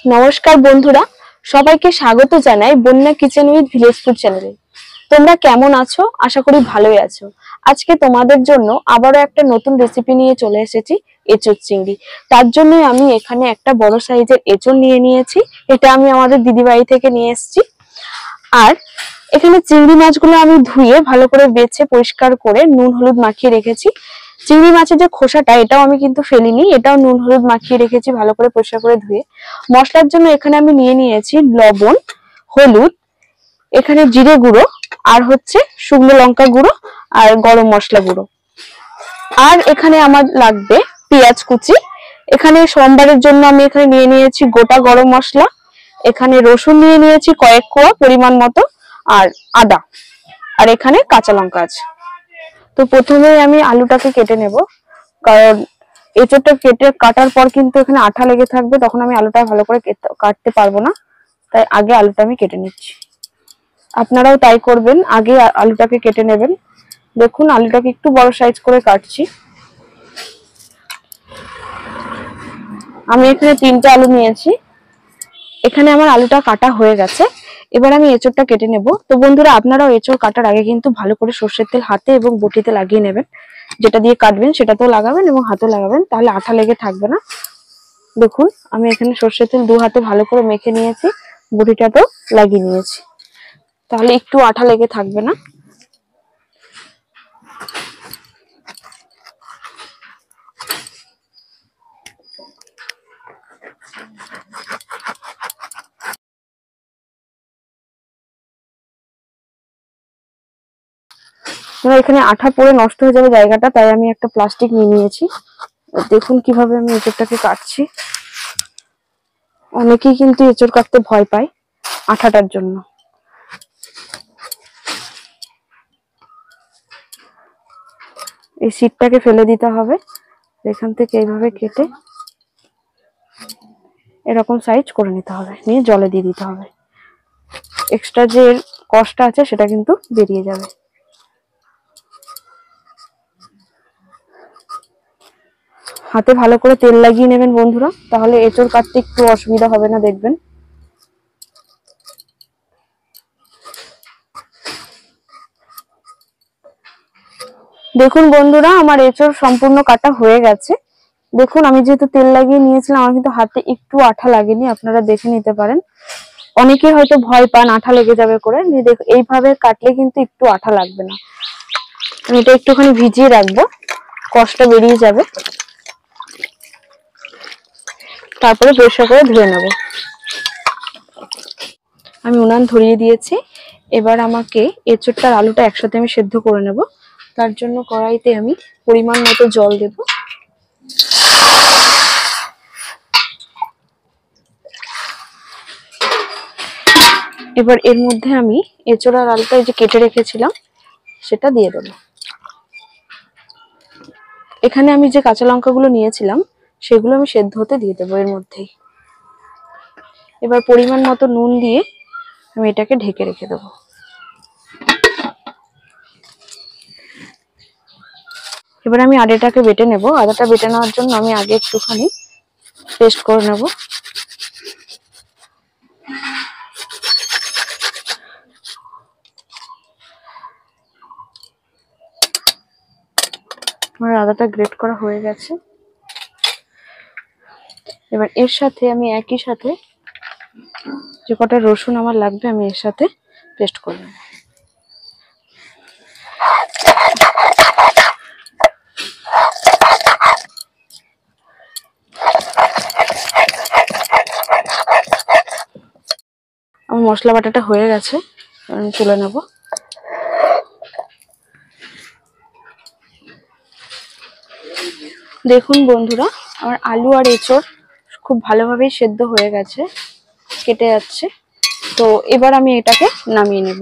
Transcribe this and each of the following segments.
নমস্কার বন্ধুরা, সবাইকে স্বাগত জানাই বন্যা কিচেন উইথ ভিলেজ ফুড চ্যানেলে। তোমরা কেমন আছো? আশা করি ভালোই আছো। আজকে তোমাদের জন্য আবারও একটা নতুন রেসিপি নিয়ে চলে এসেছি, এঁচোড় চিংড়ি। তার জন্য আমি এখানে একটা বড় সাইজের এঁচোড় নিয়ে নিয়েছি। এটা আমি আমাদের দিদি বাড়ি থেকে নিয়ে এসেছি। আর এখানে চিংড়ি মাছগুলো আমি ধুয়ে ভালো করে বেছে পরিষ্কার করে নুন হলুদ মাখিয়ে রেখেছি। চিংড়ি মাছের যে খোসাটা, এটাও আমি কিন্তু ফেলিনি, এটাও নুন হলুদ মাখিয়ে রেখেছি ভালো করে পরিষ্কার করে ধুয়ে। মশলার জন্য এখানে আমি নিয়ে নিয়েছি লবণ, হলুদ, এখানে জিরে গুঁড়ো, আর হচ্ছে শুকনো লঙ্কা গুঁড়ো, আর গরম মশলা গুঁড়ো। আর এখানে আমার লাগবে পেঁয়াজ কুচি। এখানে সোমবারের জন্য আমি এখানে নিয়ে নিয়েছি গোটা গরম মশলা, এখানে রসুন নিয়ে নিয়েছি কয়েক কোয়া পরিমাণ মতো, আর আদা, আর এখানে কাঁচা লঙ্কা আছে। তো প্রথমে আমি আলুটাকে কেটে নেব, কারণ এঁচোড়টা কাটার পর কিন্তু এখানে আঠা লেগে থাকবে, তখন আমি আলুটা ভালো করে কাটতে পারবো না। তাই আগে আলুটা আমি কেটে নিচ্ছি। আপনারাও তাই করবেন, আগে আলুটাকে কেটে নেবেন। দেখুন আলুটাকে একটু বড় সাইজ করে কাটছি। আমি এখানে 3টে আলু নিয়েছি। এখানে আমার আলুটা কাটা হয়ে গেছে। এবার আমি এঁচোড়টা কেটে নেব। তো বন্ধুরা, আপনারাও এঁচোড় কাটার আগে কিন্তু ভালো করে সর্ষের তেল হাতে এবং বটিতে লাগিয়ে নেবেন। যেটা দিয়ে কাটবেন সেটাতেও লাগাবেন এবং হাতেও লাগাবেন, তাহলে আঠা লেগে থাকবে না। দেখুন আমি এখানে সর্ষের তেল 2 হাতে ভালো করে মেখে নিয়েছি, বটিটাতেও লাগিয়ে নিয়েছি, তাহলে একটু আঠা লেগে থাকবে না। এখানে আঠা পড়ে নষ্ট হয়ে যাবে জায়গাটা, তাই আমি একটা প্লাস্টিক নিয়ে নিয়েছি। দেখুন কিভাবে আমি এঁচোড়টাকে কাটছি। অনেকেই কিন্তু এঁচোড় কাটতে ভয় পায় আঠাটার জন্য। এই শীটটাকে ফেলে দিতে হবে, এখান থেকে এইভাবে কেটে এরকম সাইজ করে নিতে হবে, নিয়ে জলে দিয়ে দিতে হবে। এক্সট্রা যে কষ্টটা আছে সেটা কিন্তু বেরিয়ে যাবে। হাতে ভালো করে তেল লাগিয়ে নেবেন বন্ধুরা, তাহলে এঁচোড় কাটতে একটু অসুবিধা হবে না, দেখবেন। দেখুন বন্ধুরা, আমার এঁচোড় সম্পূর্ণ কাটা হয়ে গেছে। দেখুন আমি যেহেতু তেল লাগিয়ে নিয়েছিলাম, আমার কিন্তু হাতে একটু আঠা লাগেনি, আপনারা দেখে নিতে পারেন। অনেকে হয়তো ভয় পান আঠা লেগে যাবে করে, দেখুন এইভাবে কাটলে কিন্তু একটু আঠা লাগবে না। আমি এটা একটুখানি ভিজিয়ে রাখবো, কষ্ট বেরিয়ে যাবে, তারপরে পরিষ্কার করে ধুয়ে নেব। আমি উনান ধরিয়ে দিয়েছি। এবার আমাকে এঁচোড়টার আলুটা একসাথে আমি সেদ্ধ করে নেব। তার জন্য কড়াইতে আমি পরিমাণ মতো জল দেব। এবার এর মধ্যে আমি এঁচোড় আর আলুটা যে কেটে রেখেছিলাম সেটা দিয়ে দেব। এখানে আমি যে কাঁচা লঙ্কাগুলো নিয়েছিলাম সেগুলো আমি সেদ্ধ হতে দিয়ে দেবো এর মধ্যেই। এবার পরিমাণ মতো নুন দিয়ে আমি এটাকে ঢেকে রেখে দেবো। এবার আমি আদাটাকে বেটে নেব। আদাটা বেটে নেওয়ার জন্য আমি আগে একটুখানি পেস্ট করে নেব। আমার আদাটা গ্রেট করা হয়ে গেছে। এবার এর সাথে আমি একই সাথে যে কটা রসুন আমার লাগবে আমি এর সাথে পেস্ট করে নেব। আমার মশলা বাটাটা হয়ে গেছে, আমি তুলে নেব। দেখুন বন্ধুরা, আমার আলু আর এঁচোড় খুব ভালোভাবেই সেদ্ধ হয়ে গেছে, কেটে যাচ্ছে। তো এবার আমি এটাকে নামিয়ে নেব।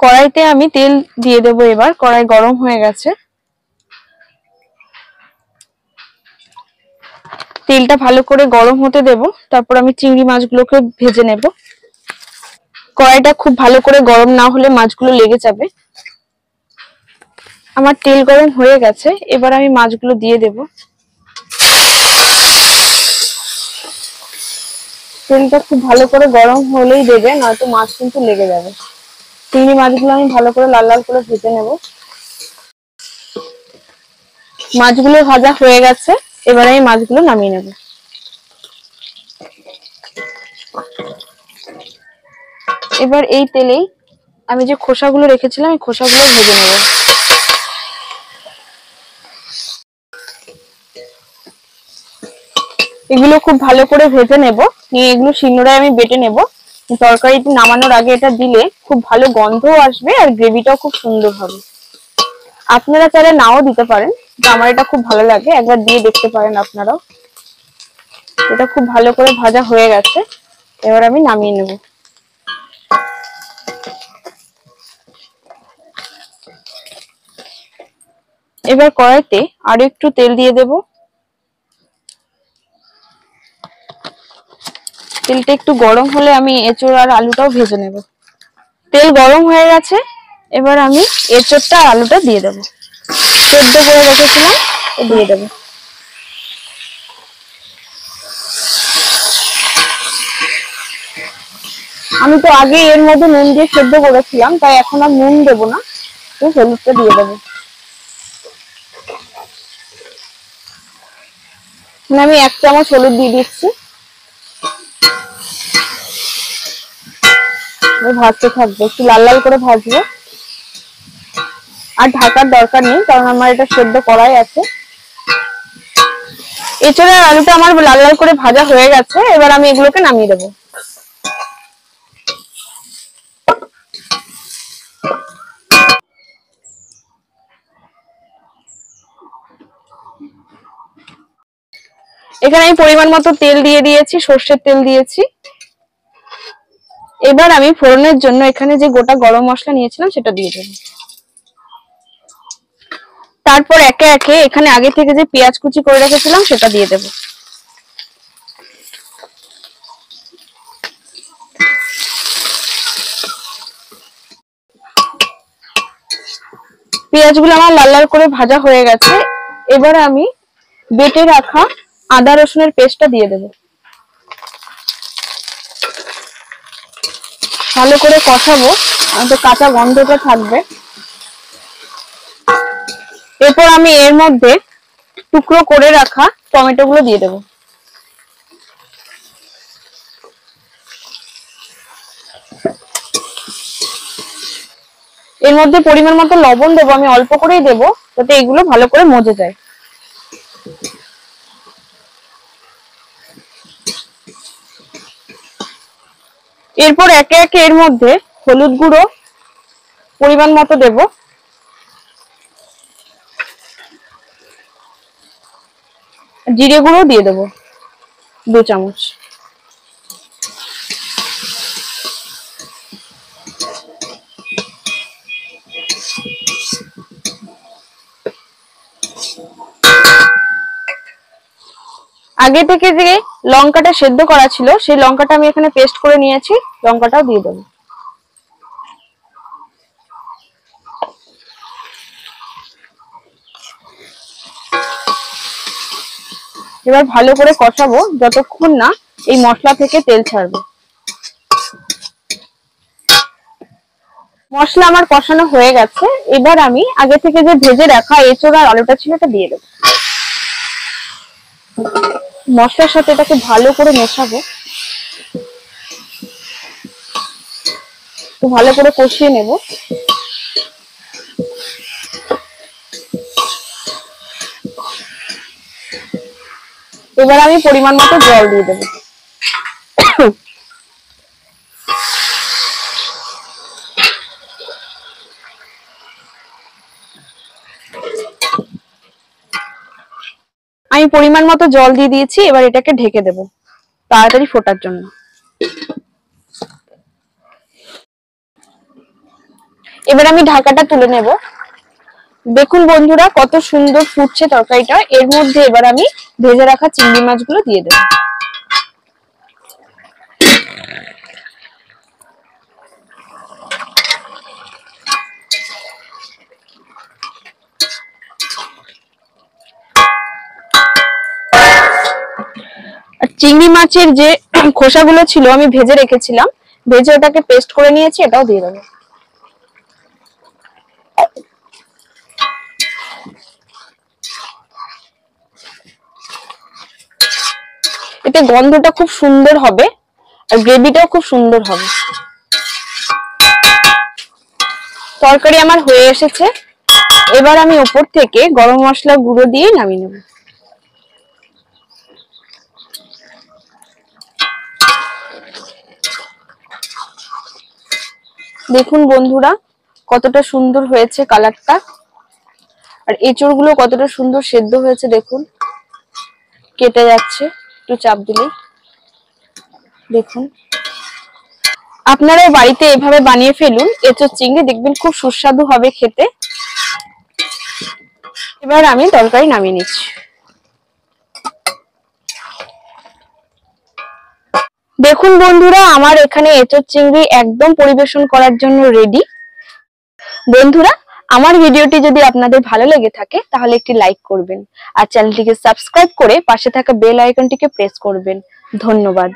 কড়াইতে আমি তেল দিয়ে দেবো। এবার কড়াই গরম হয়ে গেছে, তেলটা ভালো করে গরম হতে দেব। তারপর আমি চিংড়ি মাছগুলোকে ভেজে নেব। কড়াইটা খুব ভালো করে গরম না হলে মাছগুলো লেগে যাবে। আমার তেল গরম হয়ে গেছে, এবার আমি মাছগুলো দিয়ে দেব। তেলটা খুব ভালো করে গরম হলেই দেবে, নয়তো মাছ কিন্তু লেগে যাবে। চিংড়ি মাছগুলো আমি ভালো করে লাল লাল করে ভেজে নেব। মাছগুলো ভাজা হয়ে গেছে, এবার আমি মাছগুলো নামিয়ে নেব। এবার এই তেলেই আমি যে খোসাগুলো রেখেছিলাম এই খোসাগুলো ভেজে নেব। এগুলো খুব ভালো করে ভেজে নেব, নিয়ে এগুলো শিলনোড়ায় আমি বেটে নেব। তরকারিটি নামানোর আগে এটা দিলে খুব ভালো গন্ধও আসবে আর গ্রেভিটাও খুব সুন্দর হবে। আপনারা চাইলে নাও দিতে পারেন, তো আমার এটা খুব ভালো লাগে, একবার দিয়ে দেখতে পারেন আপনারাও। এটা খুব ভালো করে ভাজা হয়ে গেছে, এবার আমি নামিয়ে নেব। এবার কড়াইতে আরো একটু তেল দিয়ে দেব। তেলটা একটু গরম হলে আমি এঁচোড় আর আলুটাও ভেজে নেব। তেল গরম হয়ে গেছে, এবার আমি এঁচোড়টা আর আলুটা দিয়ে দেব। সেদ্ধ করে রেখেছিলাম, দিয়ে দেব। আমি তো আগে এর মধ্যে নুন দিয়ে সেদ্ধ করেছিলাম, তাই এখন আর নুন দেবো না, হলুদটা দিয়ে দেবো। আমি 1 চামচ হলুদ দিয়ে দিচ্ছি। ভাজতে থাকবো, একটু লাল লাল করে ভাজবো। আর ঢাকার দরকার নেই, কারণ আমার এটা সেদ্ধ করাই আছে। এছাড়া আলুটা আমার লাল লাল করে ভাজা হয়ে গেছে, এবার আমি এগুলোকে নামিয়ে দেবো। এখানে আমি পরিমাণ মতো তেল দিয়ে দিয়েছি, সর্ষের তেল দিয়েছি। এবার আমি ফোড়নের জন্য এখানে যে গোটা গরম মশলা নিয়েছিলাম সেটা দিয়ে দেবো। তারপর একে একে এখানে আগে থেকে যে পেঁয়াজ কুচি করে রেখেছিলাম সেটা দিয়ে দেব। পেঁয়াজগুলো আমার লাল লাল করে ভাজা হয়ে গেছে, এবার আমি বেটে রাখা আদা রসুনের পেস্টটা দিয়ে দেব। ভালো করে কষাবো, তো কাঁচা গন্ধটা থাকবে। এরপর আমি এর মধ্যে টুকরো করে রাখা টমেটো গুলো দিয়ে দেবো। এর মধ্যে পরিমাণ মতো লবণ দেবো, আমি অল্প করেই দেবো যাতে এগুলো ভালো করে মজে যায়। এরপর একে একে এর মধ্যে হলুদ গুঁড়ো পরিমাণ মতো দেব, জিরে গুঁড়ো দিয়ে দেবো 2 চামচ। আগে থেকে যে লঙ্কাটা সেদ্ধ করা ছিল সেই লঙ্কাটা আমি এখানে পেস্ট করে নিয়েছি, লঙ্কাটাও দিয়ে দেবো। এবার ভালো করে কষাবো যতক্ষণ না এই মশলা থেকে তেল ছাড়বে। মশলা আমার কষানো হয়ে গেছে, এবার আমি আগে থেকে যে ভেজে রাখা এঁচোড় আর আলুটা ছিল এটা দিয়ে দেবো। মশলার সাথে এটাকে ভালো করে মেশাবো, তো ভালো করে কষিয়ে নেব। এবার আমি পরিমাণ মতো জল দিয়ে দেবো। আমি পরিমাণ মতো জল দিয়ে দিয়েছি, এবার এটাকে ঢেকে দেব তাড়াতাড়ি ফোটার জন্য। এবার আমি ঢাকাটা তুলে নেব। দেখুন বন্ধুরা কত সুন্দর ফুটছে তরকারিটা। এর মধ্যে এবার আমি ভেজে রাখা চিংড়ি মাছগুলো দিয়ে দেব। চিংড়ি মাছের যে খোসাগুলো ছিল আমি ভেজে রেখেছিলাম, ভেজে ওটাকে পেস্ট করে নিয়েছি, এটাও দিয়ে দেবো। এতে গন্ধটা খুব সুন্দর হবে আর গ্রেভিটাও খুব সুন্দর হবে। তরকারি আমার হয়ে এসেছে, এবার আমি উপর থেকে গরম মশলা গুঁড়ো দিয়ে নামিয়ে নেব। দেখুন বন্ধুরা কতটা সুন্দর হয়েছে কালারটা, আর এঁচড়গুলো কতটা সুন্দর সেদ্ধ হয়েছে দেখুন, কেটে যাচ্ছে একটু চাপ দিলেই। দেখুন আপনারাও বাড়িতে এভাবে বানিয়ে ফেলুন এঁচড় চিংড়ি, দেখবেন খুব সুস্বাদু হবে খেতে। এবার আমি তরকারি নামিয়ে নিচ্ছি। দেখুন বন্ধুরা আমার এখানে এঁচড় চিংড়ি একদম পরিবেশন করার জন্য রেডি। বন্ধুরা আমার ভিডিওটি যদি আপনাদের ভালো লেগে থাকে তাহলে একটি লাইক করবেন আর চ্যানেলটিকে সাবস্ক্রাইব করে পাশে থাকা বেল আইকনটিকে প্রেস করবেন। ধন্যবাদ।